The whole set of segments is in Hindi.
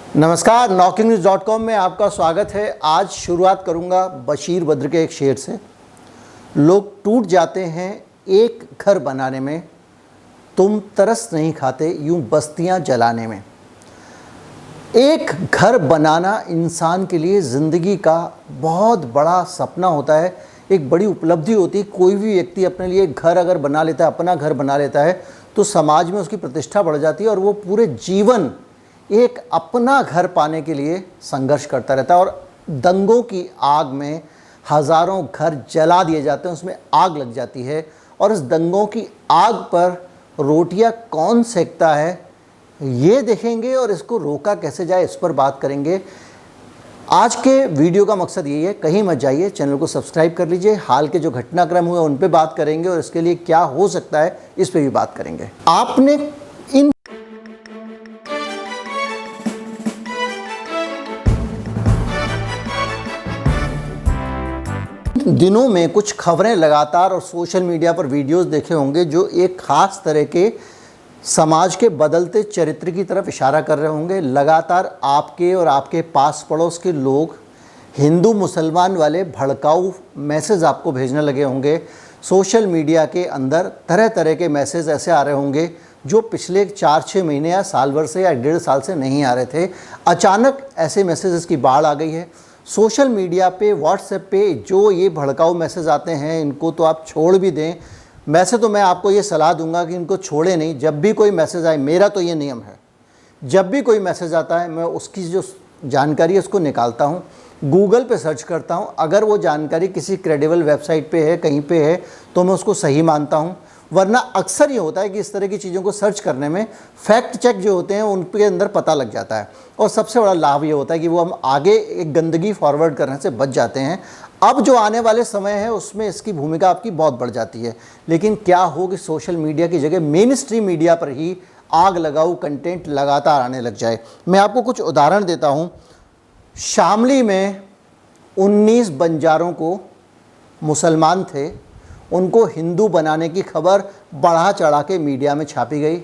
नमस्कार, knocking.com में आपका स्वागत है। आज शुरुआत करूंगा बशीर बद्र के एक शेर से। लोग टूट जाते हैं एक घर बनाने में, तुम तरस नहीं खाते यूं बस्तियां जलाने में। एक घर बनाना इंसान के लिए ज़िंदगी का बहुत बड़ा सपना होता है, एक बड़ी उपलब्धि होती है। कोई भी व्यक्ति अपने लिए घर अगर बना लेता है, अपना घर बना लेता है, तो समाज में उसकी प्रतिष्ठा बढ़ जाती है और वो पूरे जीवन एक अपना घर पाने के लिए संघर्ष करता रहता है। और दंगों की आग में हज़ारों घर जला दिए जाते हैं, उसमें आग लग जाती है और इस दंगों की आग पर रोटियां कौन सेकता है ये देखेंगे और इसको रोका कैसे जाए इस पर बात करेंगे। आज के वीडियो का मकसद यही है, कहीं मत जाइए, चैनल को सब्सक्राइब कर लीजिए। हाल के जो घटनाक्रम हुए उन पे बात करेंगे और इसके लिए क्या हो सकता है इस पे भी बात करेंगे। आपने इन दिनों में कुछ खबरें लगातार और सोशल मीडिया पर वीडियोस देखे होंगे जो एक ख़ास तरह के समाज के बदलते चरित्र की तरफ इशारा कर रहे होंगे। लगातार आपके और आपके पास पड़ोस के लोग हिंदू मुसलमान वाले भड़काऊ मैसेज आपको भेजने लगे होंगे। सोशल मीडिया के अंदर तरह तरह के मैसेज ऐसे आ रहे होंगे जो पिछले 4-6 महीने या साल भर से या 1.5 साल से नहीं आ रहे थे। अचानक ऐसे मैसेजेस की बाढ़ आ गई है। सोशल मीडिया पे, व्हाट्सएप पे जो ये भड़काऊ मैसेज आते हैं, इनको तो आप छोड़ भी दें। वैसे तो मैं आपको ये सलाह दूंगा कि इनको छोड़े नहीं। जब भी कोई मैसेज आए, मेरा तो ये नियम है, जब भी कोई मैसेज आता है मैं उसकी जो जानकारी है उसको निकालता हूँ, गूगल पे सर्च करता हूँ। अगर वो जानकारी किसी क्रेडिबल वेबसाइट पे है, कहीं पे है, तो मैं उसको सही मानता हूँ। वरना अक्सर ये होता है कि इस तरह की चीज़ों को सर्च करने में फैक्ट चेक जो होते हैं उनके अंदर पता लग जाता है और सबसे बड़ा लाभ ये होता है कि वो हम आगे एक गंदगी फॉरवर्ड करने से बच जाते हैं। अब जो आने वाले समय है उसमें इसकी भूमिका आपकी बहुत बढ़ जाती है। लेकिन क्या हो कि सोशल मीडिया की जगह मेन स्ट्रीम मीडिया पर ही आग लगाऊ कंटेंट लगातार आने लग जाए। मैं आपको कुछ उदाहरण देता हूँ। शामली में 19 बंजारों को, मुसलमान थे, उनको हिंदू बनाने की खबर बढ़ा चढ़ा के मीडिया में छापी गई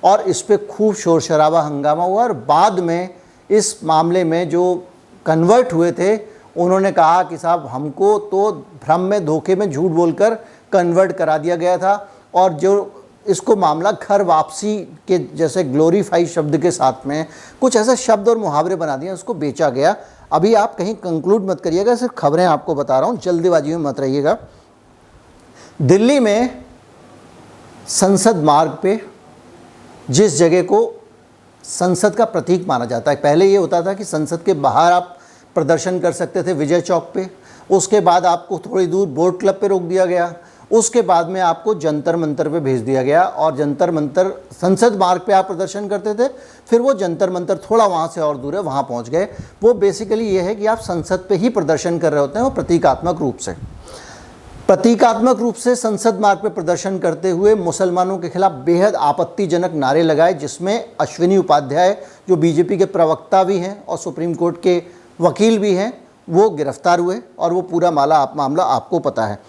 और इस पे खूब शोर शराबा हंगामा हुआ। और बाद में इस मामले में जो कन्वर्ट हुए थे उन्होंने कहा कि साहब हमको तो भ्रम में, धोखे में, झूठ बोलकर कन्वर्ट करा दिया गया था और जो इसको मामला घर वापसी के जैसे ग्लोरीफाई शब्द के साथ में कुछ ऐसे शब्द और मुहावरे बना दिए, उसको बेचा गया। अभी आप कहीं कंक्लूड मत करिएगा, सिर्फ खबरें आपको बता रहा हूँ, जल्दीबाजी में मत रहिएगा। दिल्ली में संसद मार्ग पे, जिस जगह को संसद का प्रतीक माना जाता है, पहले ये होता था कि संसद के बाहर आप प्रदर्शन कर सकते थे विजय चौक पे, उसके बाद आपको थोड़ी दूर बोट क्लब पे रोक दिया गया, उसके बाद में आपको जंतर मंतर पे भेज दिया गया और जंतर मंतर, संसद मार्ग पे आप प्रदर्शन करते थे, फिर वो जंतर मंतर थोड़ा वहाँ से और दूर है, वहाँ पहुँच गए। वो बेसिकली ये है कि आप संसद पे ही प्रदर्शन कर रहे होते हैं, वो प्रतीकात्मक रूप से संसद मार्ग पर प्रदर्शन करते हुए मुसलमानों के खिलाफ बेहद आपत्तिजनक नारे लगाए, जिसमें अश्विनी उपाध्याय जो बीजेपी के प्रवक्ता भी हैं और सुप्रीम कोर्ट के वकील भी हैं, वो गिरफ्तार हुए और वो पूरा मामला आपको पता है।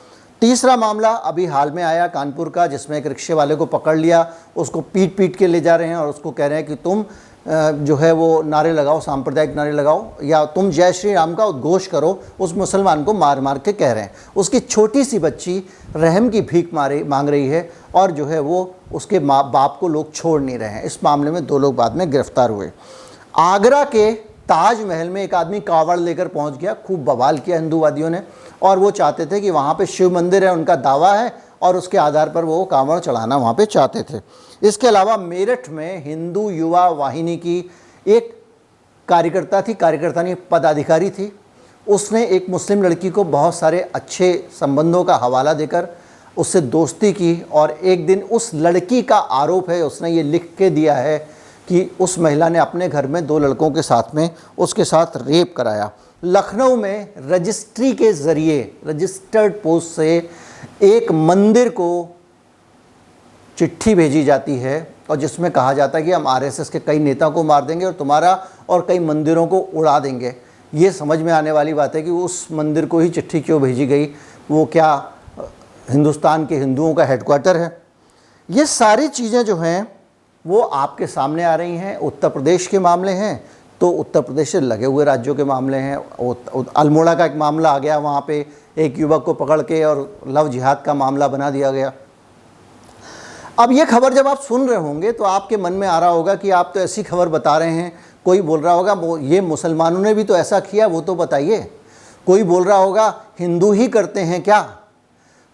तीसरा मामला अभी हाल में आया कानपुर का, जिसमें एक रिक्शे वाले को पकड़ लिया, उसको पीट के ले जा रहे हैं और उसको कह रहे हैं कि तुम जो है वो नारे लगाओ, सांप्रदायिक नारे लगाओ या तुम जय श्री राम का उद्घोष करो। उस मुसलमान को मार के कह रहे हैं। उसकी छोटी सी बच्ची रहम की भीख मांग रही है और जो है वो उसके माँ बाप को लोग छोड़ नहीं रहे हैं। इस मामले में 2 लोग बाद में गिरफ्तार हुए। आगरा के ताजमहल में एक आदमी कावड़ लेकर पहुंच गया, खूब बवाल किया हिंदूवादियों ने, और वो चाहते थे कि वहाँ पे शिव मंदिर है, उनका दावा है और उसके आधार पर वो कावड़ चढ़ाना वहाँ पे चाहते थे। इसके अलावा मेरठ में हिंदू युवा वाहिनी की एक कार्यकर्ता नहीं, पदाधिकारी थी। उसने एक मुस्लिम लड़की को बहुत सारे अच्छे संबंधों का हवाला देकर उससे दोस्ती की और एक दिन उस लड़की का आरोप है, उसने ये लिख के दिया है कि उस महिला ने अपने घर में 2 लड़कों के साथ में उसके साथ रेप कराया। लखनऊ में रजिस्ट्री के ज़रिए, रजिस्टर्ड पोस्ट से एक मंदिर को चिट्ठी भेजी जाती है और जिसमें कहा जाता है कि हम आरएसएस के कई नेताओं को मार देंगे और तुम्हारा और कई मंदिरों को उड़ा देंगे। ये समझ में आने वाली बात है कि उस मंदिर को ही चिट्ठी क्यों भेजी गई, वो क्या हिंदुस्तान के हिंदुओं का हेडक्वार्टर है? ये सारी चीज़ें जो हैं वो आपके सामने आ रही हैं। उत्तर प्रदेश के मामले हैं तो उत्तर प्रदेश से लगे हुए राज्यों के मामले हैं। अल्मोड़ा का एक मामला आ गया, वहाँ पे एक युवक को पकड़ के और लव जिहाद का मामला बना दिया गया। अब ये खबर जब आप सुन रहे होंगे तो आपके मन में आ रहा होगा कि आप तो ऐसी खबर बता रहे हैं, कोई बोल रहा होगा ये मुसलमानों ने भी तो ऐसा किया, वो तो बताइए। कोई बोल रहा होगा हिंदू ही करते हैं क्या,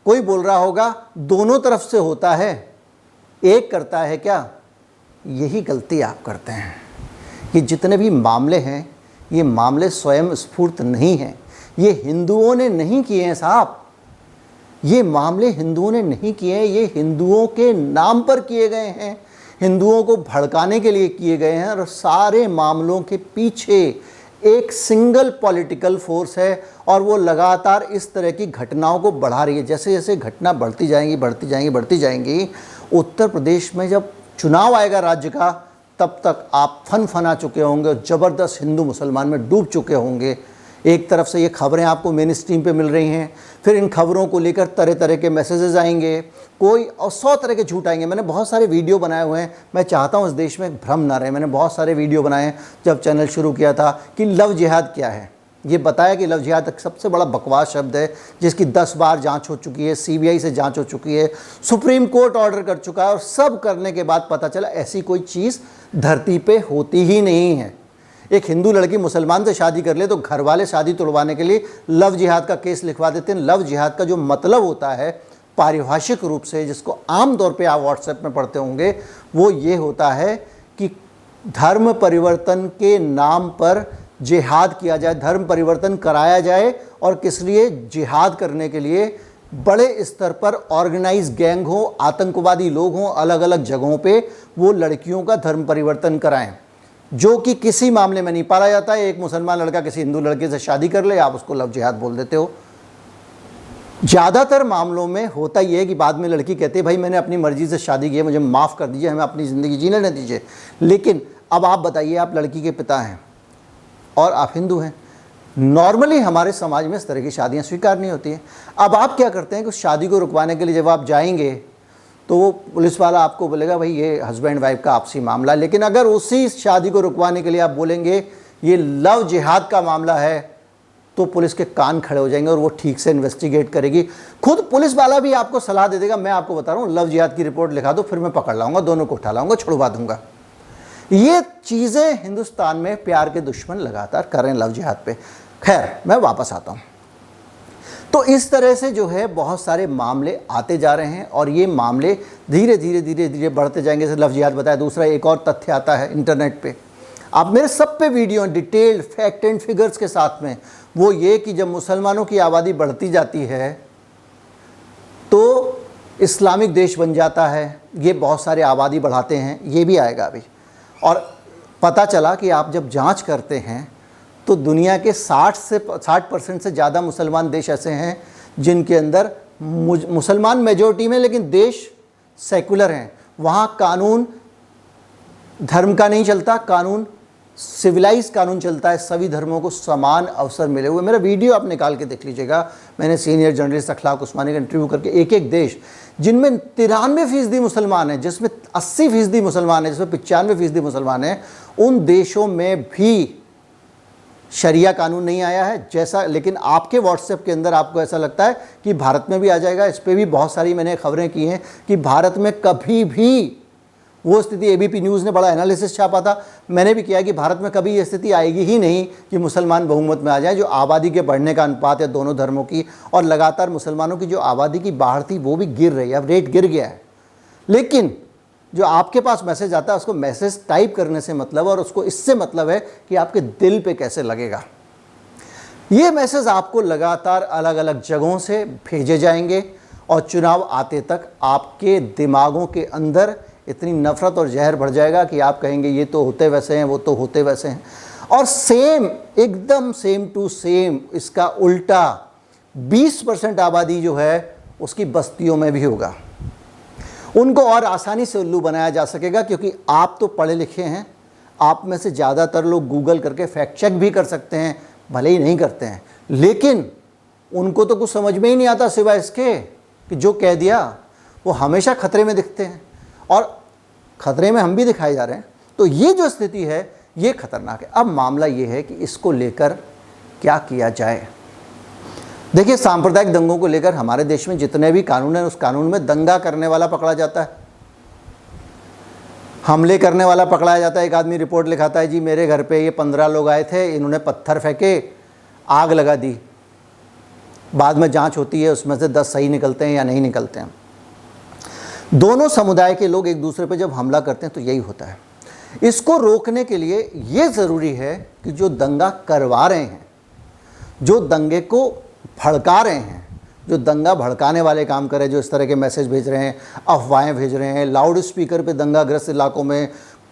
कोई बोल रहा होगा दोनों तरफ से होता है, एक करता है क्या। यही गलती आप करते हैं कि जितने भी मामले हैं ये मामले स्वयं स्फूर्त नहीं हैं, ये हिंदुओं ने नहीं किए हैं साहब, ये मामले हिंदुओं ने नहीं किए हैं, ये हिंदुओं के नाम पर किए गए हैं, हिंदुओं को भड़काने के लिए किए गए हैं। और सारे मामलों के पीछे एक सिंगल पॉलिटिकल फोर्स है और वो लगातार इस तरह की घटनाओं को बढ़ा रही है। जैसे जैसे घटना बढ़ती जाएंगी, उत्तर प्रदेश में जब चुनाव आएगा राज्य का, तब तक आप फना चुके होंगे और ज़बरदस्त हिंदू मुसलमान में डूब चुके होंगे। एक तरफ से ये खबरें आपको मेन स्ट्रीम पे मिल रही हैं, फिर इन खबरों को लेकर तरह तरह के मैसेजेस आएंगे, कोई और 100 तरह के झूठ आएंगे। मैंने बहुत सारे वीडियो बनाए हुए हैं, मैं चाहता हूँ इस देश में भ्रम ना रहे। मैंने बहुत सारे वीडियो बनाए हैं जब चैनल शुरू किया था कि लव जिहाद क्या है। ये बताया कि लव जिहाद एक सबसे बड़ा बकवास शब्द है जिसकी 10 बार जांच हो चुकी है, CBI से जांच हो चुकी है, सुप्रीम कोर्ट ऑर्डर कर चुका है, और सब करने के बाद पता चला ऐसी कोई चीज़ धरती पे होती ही नहीं है। एक हिंदू लड़की मुसलमान से शादी कर ले तो घर वाले शादी तोड़वाने के लिए लव जिहाद का केस लिखवा देते हैं। लव जिहाद का जो मतलब होता है पारिभाषिक रूप से, जिसको आम तौर पे आप व्हाट्सएप में पढ़ते होंगे, वो ये होता है कि धर्म परिवर्तन के नाम पर जिहाद किया जाए, धर्म परिवर्तन कराया जाए, और किस लिए, जिहाद करने के लिए बड़े स्तर पर ऑर्गेनाइज गैंग हो, आतंकवादी लोग हों, अलग अलग जगहों पे वो लड़कियों का धर्म परिवर्तन कराएं, जो कि किसी मामले में नहीं पाला जाता है। एक मुसलमान लड़का किसी हिंदू लड़के से शादी कर ले, आप उसको लव जिहाद बोल देते हो। ज़्यादातर मामलों में होता ही है कि बाद में लड़की कहती है भाई मैंने अपनी मर्जी से शादी की है, मुझे माफ़ कर दीजिए, हमें अपनी ज़िंदगी जीने न दीजिए। लेकिन अब आप बताइए, आप लड़की के पिता हैं और आप हिंदू हैं, नॉर्मली हमारे समाज में इस तरह की शादियाँ स्वीकार नहीं होती हैं। अब आप क्या करते हैं कि उस शादी को रुकवाने के लिए जब आप जाएंगे तो वो पुलिस वाला आपको बोलेगा भाई ये हस्बैंड वाइफ का आपसी मामला है। लेकिन अगर उसी शादी को रुकवाने के लिए आप बोलेंगे ये लव जिहाद का मामला है, तो पुलिस के कान खड़े हो जाएंगे और वो ठीक से इन्वेस्टिगेट करेगी। खुद पुलिस वाला भी आपको सलाह दे देगा, मैं आपको बता रहा हूँ लव जिहाद की रिपोर्ट लिखा दो, फिर मैं पकड़ लाऊंगा, दोनों को उठा लाऊंगा, छुड़वा दूंगा। ये चीज़ें हिंदुस्तान में प्यार के दुश्मन लगातार कर रहे हैं लव जिहाद पे। खैर, मैं वापस आता हूँ। तो इस तरह से जो है बहुत सारे मामले आते जा रहे हैं और ये मामले धीरे धीरे बढ़ते जाएंगे। जैसे लव जिहाद बताया, दूसरा एक और तथ्य आता है इंटरनेट पे, आप मेरे सब पे video detailed fact and figures के साथ में, वो ये कि जब मुसलमानों की आबादी बढ़ती जाती है तो इस्लामिक देश बन जाता है। ये बहुत सारे आबादी बढ़ाते हैं, ये भी आएगा अभी। और पता चला कि आप जब जांच करते हैं तो दुनिया के 60% से ज़्यादा मुसलमान देश ऐसे हैं जिनके अंदर मुसलमान मेजॉरिटी में, लेकिन देश सेकुलर हैं। वहाँ कानून धर्म का नहीं चलता, कानून सिविलाइज कानून चलता है, सभी धर्मों को समान अवसर मिले हुए। मेरा वीडियो आप निकाल के देख लीजिएगा, मैंने सीनियर जर्नलिस्ट अखलाक उस्मानी का इंटरव्यू करके एक देश जिनमें 93% मुसलमान हैं, जिसमें 80% मुसलमान हैं, जिसमें 95% मुसलमान हैं, उन देशों में भी शरिया कानून नहीं आया है जैसा। लेकिन आपके व्हाट्सएप के अंदर आपको ऐसा लगता है कि भारत में भी आ जाएगा। इस पर भी बहुत सारी मैंने खबरें की हैं कि भारत में कभी भी वो स्थिति, ABP न्यूज़ ने बड़ा एनालिसिस छापा था, मैंने भी किया कि भारत में कभी ये स्थिति आएगी ही नहीं कि मुसलमान बहुमत में आ जाए। जो आबादी के बढ़ने का अनुपात है दोनों धर्मों की, और लगातार मुसलमानों की जो आबादी की बाढ़ थी वो भी गिर रही है, अब रेट गिर गया है। लेकिन जो आपके पास मैसेज आता है उसको मैसेज टाइप करने से मतलब, और उसको इससे मतलब है कि आपके दिल पे कैसे लगेगा। ये मैसेज आपको लगातार अलग अलग जगहों से भेजे जाएंगे और चुनाव आते तक आपके दिमागों के अंदर इतनी नफरत और जहर भर जाएगा कि आप कहेंगे ये तो होते वैसे हैं, वो तो होते वैसे हैं। और सेम, एकदम सेम टू सेम इसका उल्टा 20% आबादी जो है उसकी बस्तियों में भी होगा। उनको और आसानी से उल्लू बनाया जा सकेगा, क्योंकि आप तो पढ़े लिखे हैं, आप में से ज़्यादातर लोग गूगल करके फैक्ट चेक भी कर सकते हैं, भले ही नहीं करते हैं, लेकिन उनको तो कुछ समझ में ही नहीं आता सिवाय इसके कि जो कह दिया। वो हमेशा खतरे में दिखते हैं और खतरे में हम भी दिखाए जा रहे हैं। तो ये जो स्थिति है ये खतरनाक है। अब मामला ये है कि इसको लेकर क्या किया जाए। देखिए, सांप्रदायिक दंगों को लेकर हमारे देश में जितने भी कानून हैं, उस कानून में दंगा करने वाला पकड़ा जाता है, हमले करने वाला पकड़ाया जाता है। एक आदमी रिपोर्ट लिखाता है, जी मेरे घर पे ये 15 लोग आए थे, इन्होंने पत्थर फेंके, आग लगा दी। बाद में जांच होती है, उसमें से 10 सही निकलते हैं या नहीं निकलते हैं। दोनों समुदाय के लोग एक दूसरे पे जब हमला करते हैं तो यही होता है। इसको रोकने के लिए ये ज़रूरी है कि जो दंगा करवा रहे हैं, जो दंगे को भड़का रहे हैं, जो दंगा भड़काने वाले काम कर रहे हैं, जो इस तरह के मैसेज भेज रहे हैं, अफवाहें भेज रहे हैं, लाउड स्पीकर पे दंगाग्रस्त इलाकों में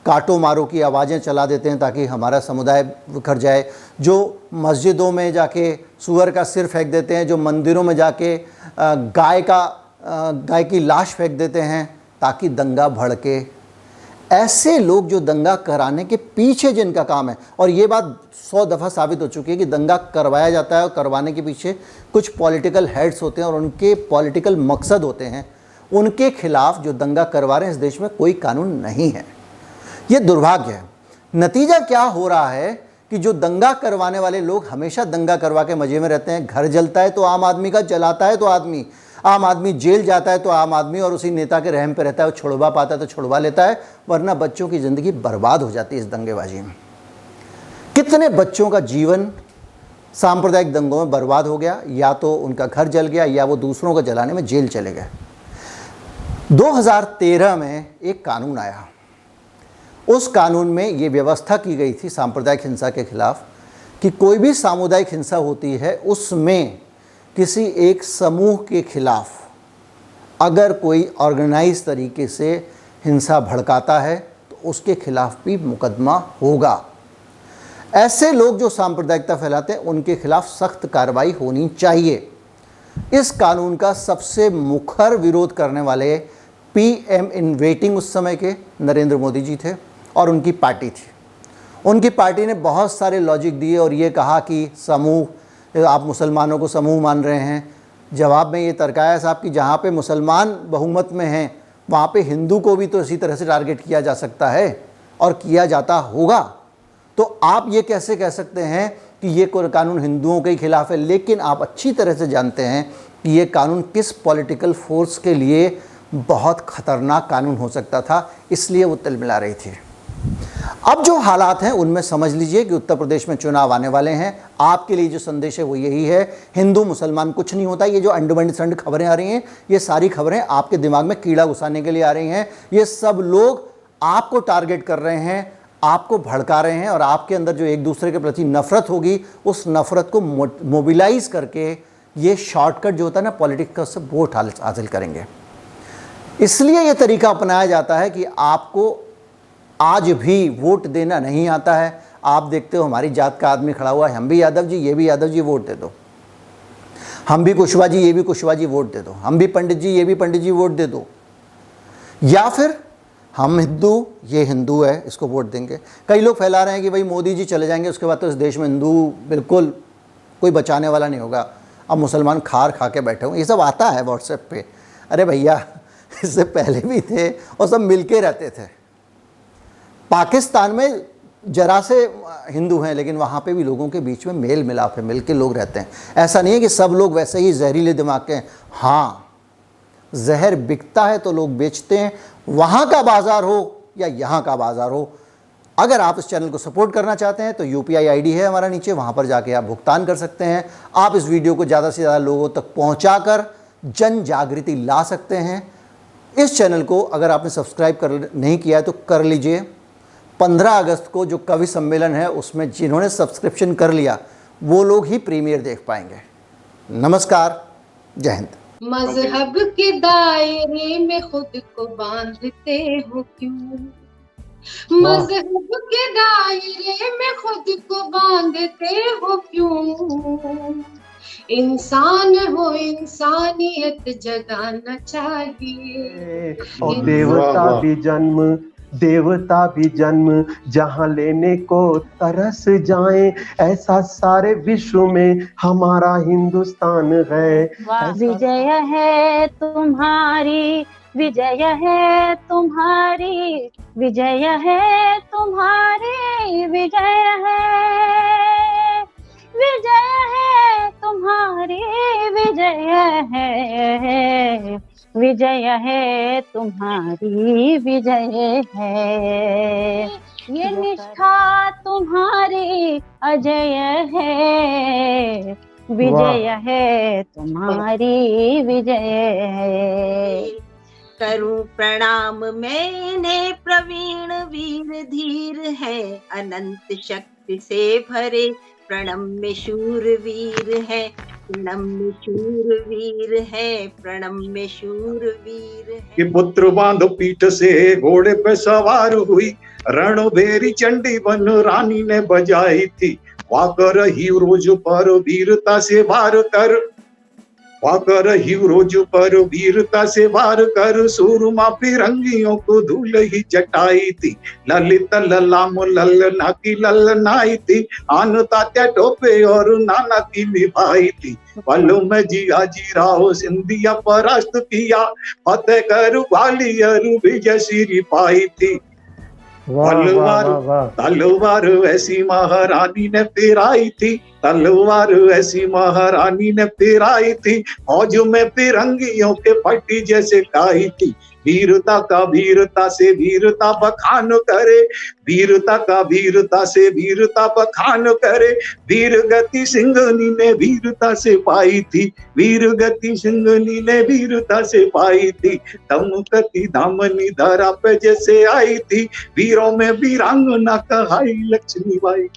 काटो मारो की आवाज़ें चला देते हैं ताकि हमारा समुदाय बिखर जाए, जो मस्जिदों में जाके सूअर का सिर फेंक देते हैं, जो मंदिरों में जाके गाय की लाश फेंक देते हैं ताकि दंगा भड़के। ऐसे लोग जो दंगा कराने के पीछे जिनका काम है, और ये बात 100 दफ़ा साबित हो चुकी है कि दंगा करवाया जाता है और करवाने के पीछे कुछ पॉलिटिकल हेड्स होते हैं और उनके पॉलिटिकल मकसद होते हैं, उनके खिलाफ जो दंगा करवा रहे हैं इस देश में कोई कानून नहीं है। ये दुर्भाग्य है। नतीजा क्या हो रहा है कि जो दंगा करवाने वाले लोग हमेशा दंगा करवा के मज़े में रहते हैं। घर जलता है तो आम आदमी का, जलाता है तो आम आदमी जेल जाता है तो आम आदमी, और उसी नेता के रहम पे रहता है, वो छुड़वा पाता है तो छुड़वा लेता है, वरना बच्चों की ज़िंदगी बर्बाद हो जाती है इस दंगेबाजी में। कितने बच्चों का जीवन सांप्रदायिक दंगों में बर्बाद हो गया, या तो उनका घर जल गया या वो दूसरों को जलाने में जेल चले गए। 2013 में एक कानून आया। उस कानून में ये व्यवस्था की गई थी सांप्रदायिक हिंसा के खिलाफ कि कोई भी सामुदायिक हिंसा होती है उसमें किसी एक समूह के खिलाफ अगर कोई ऑर्गेनाइज तरीके से हिंसा भड़काता है तो उसके खिलाफ भी मुकदमा होगा। ऐसे लोग जो सांप्रदायिकता फैलाते हैं उनके खिलाफ सख्त कार्रवाई होनी चाहिए। इस कानून का सबसे मुखर विरोध करने वाले पीएम इन वेटिंग उस समय के नरेंद्र मोदी जी थे और उनकी पार्टी थी। उनकी पार्टी ने बहुत सारे लॉजिक दिए और ये कहा कि समूह, आप मुसलमानों को समूह मान रहे हैं। जवाब में ये तर्काया साहब कि जहाँ पे मुसलमान बहुमत में हैं वहाँ पे हिंदू को भी तो इसी तरह से टारगेट किया जा सकता है और किया जाता होगा। तो आप ये कैसे कह सकते हैं कि ये कानून हिंदुओं के खिलाफ है, लेकिन आप अच्छी तरह से जानते हैं कि ये कानून किस पॉलिटिकल फोर्स के लिए बहुत ख़तरनाक कानून हो सकता था, इसलिए वो तिलमिला रही थी। अब जो हालात हैं उनमें समझ लीजिए कि उत्तर प्रदेश में चुनाव आने वाले हैं। आपके लिए जो संदेश है वो यही है, हिंदू मुसलमान कुछ नहीं होता। ये जो अंडरबंड संड खबरें आ रही हैं, ये सारी खबरें आपके दिमाग में कीड़ा घुसाने के लिए आ रही हैं। ये सब लोग आपको टारगेट कर रहे हैं, आपको भड़का रहे हैं, और आपके अंदर जो एक दूसरे के प्रति नफरत होगी उस नफरत को मोबिलाइज करके ये शॉर्टकट जो होता है ना पॉलिटिक्स का, उससे वोट हासिल करेंगे। इसलिए ये तरीका अपनाया जाता है कि आपको आज भी वोट देना नहीं आता है। आप देखते हो हमारी जात का आदमी खड़ा हुआ है, हम भी यादव जी, ये भी यादव जी, वोट दे दो। हम भी कुशवाहा जी, ये भी कुशवाहा जी, वोट दे दो। हम भी पंडित जी, ये भी पंडित जी, वोट दे दो। या फिर हम हिंदू, ये हिंदू है, इसको वोट देंगे। कई लोग फैला रहे हैं कि भाई मोदी जी चले जाएंगे उसके बाद तो इस देश में हिंदू बिल्कुल कोई बचाने वाला नहीं होगा, अब मुसलमान खार खा के बैठे होंगे। ये सब आता है व्हाट्सएप पे। अरे भैया, इससे पहले भी थे और सब मिलके रहते थे। पाकिस्तान में जरा से हिंदू हैं लेकिन वहाँ पे भी लोगों के बीच में मेल मिलाप है, मिल के लोग रहते हैं। ऐसा नहीं है कि सब लोग वैसे ही जहरीले दिमाग के हैं। हाँ, जहर बिकता है तो लोग बेचते हैं, वहाँ का बाज़ार हो या यहाँ का बाज़ार हो। अगर आप इस चैनल को सपोर्ट करना चाहते हैं तो UPI ID है हमारा नीचे, वहाँ पर जाके आप भुगतान कर सकते हैं। आप इस वीडियो को ज़्यादा से ज़्यादा लोगों तक पहुँचाकर जन जागृति ला सकते हैं। इस चैनल को अगर आपने सब्सक्राइब नहीं किया है तो कर लीजिए। 15 अगस्त को जो कवि सम्मेलन है उसमें जिन्होंने सब्सक्रिप्शन कर लिया वो लोग ही प्रीमियर देख पाएंगे। नमस्कार, जय हिंद। मजहब के दायरे में खुद को बांधते हो क्यों? मजहब के दायरे में खुद को बांधते हो क्यों? इंसान हो, इंसानियत जगाना चाहिए। और देवता भी जन्म जहाँ लेने को तरस जाएं, ऐसा सारे विश्व में हमारा हिंदुस्तान है। विजय है तुम्हारी विजय है तुम्हारी, विजय है तुम्हारी, विजय है, विजय है तुम्हारी, विजय है, विजय है तुम्हारी, विजय है, ये निष्ठा तुम्हारी अजय है, विजय है तुम्हारी, विजय है। करूं प्रणाम मैंने प्रवीण वीर धीर है, अनंत शक्ति से भरे प्रणम्य शूरवीर है, प्रणम्य शूरवीर है, प्रणम्य शूरवीर है। कि पुत्र बांधो पीठ से घोड़े पे सवार हुई, रणभेरी चंडी बन रानी ने बजाई थी, वाकर हीरोज पर वीरता से वार कर, वाकर हीरोज पर वीरता से वार कर, सूरमा फिरंगियों को धूल ही चटाई थी, ललित ललाम ललना की ललनाई थी, आन तात्या टोपे और नाना की निभाई थी, पलों में जिया जीराओ सिंधिया परास्त किया, फतेह कर ग्वालियर विजय श्री पाई थी। तलवार ऐसी महारानी ने फिराई थी, तलवार ऐसी महारानी ने फिराई थी, फौज में फिरंगियों के पट्टी जैसे काई थी, वीरता का वीरता से वीरता बखान करे, वीरता का वीरता से वीरता बखान करे, वीर गति सिंघनी ने वीरता से पाई थी, वीर गति सिंघनी ने वीरता से पाई थी, दमकती दामनी धरा पे जैसे आई थी, वीरों में वीरांगना कहाई लक्ष्मीबाई।